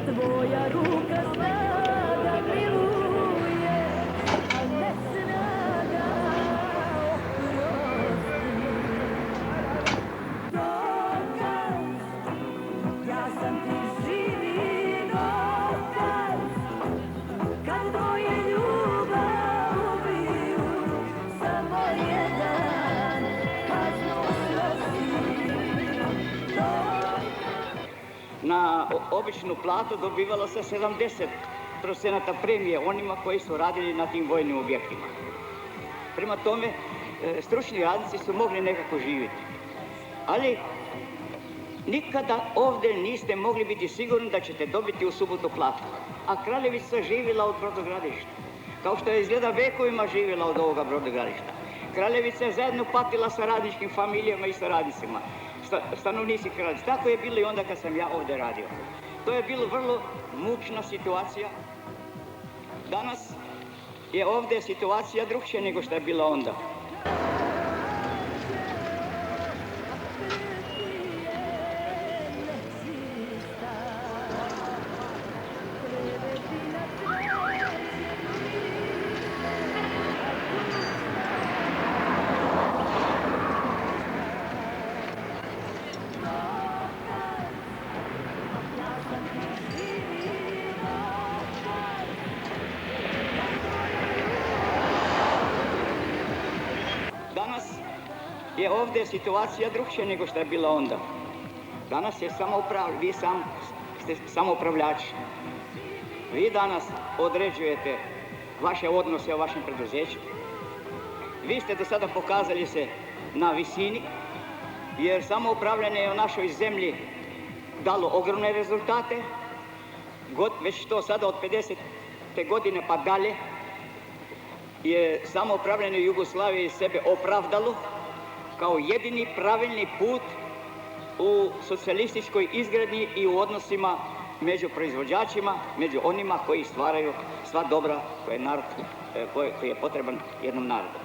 Tvoja ruka zna da miluje, a ne zna da oprosti. Dokaz, ja sam ti živi dokaz, kad moje ljubav ubiju, samo jedan kaznu snosi. Na običnu platu dobivalo se 70% premije onima koji su radili na tim vojnim objektima. Prema tome, stručni radnici su mogli nekako živjeti. Ali nikada ovdje niste mogli biti sigurni da ćete dobiti u subotu platu. A Kraljevica živjela od brodogradilišta, kao što je izgleda vekovima živjela od ovoga brodogradilišta. Kraljevica je zajedno patila sa radničkim familijama i sa radnicima. Stanovnici Kraljevice. Tako je bilo i onda kad sam ja ovdje radio. To je bilo vrlo mučna situacija. Danas je ovdje situacija drugčija nego što je bila onda. Je ovdje situacija drugčija nego što je bila onda. Danas je vi ste samoupravljači. Vi danas određujete vaše odnose u vašem preduzeću. Vi ste do sada pokazali se na visini, jer samoupravljanje je u našoj zemlji dalo ogromne rezultate. Već to sada od 50. godine pa dalje je samoupravljanje u Jugoslaviji sebe opravdalo kao jedini pravilni put u socijalističkoj izgradnji i u odnosima među proizvođačima, među onima koji stvaraju sva dobra koje je potreban jednom narodu.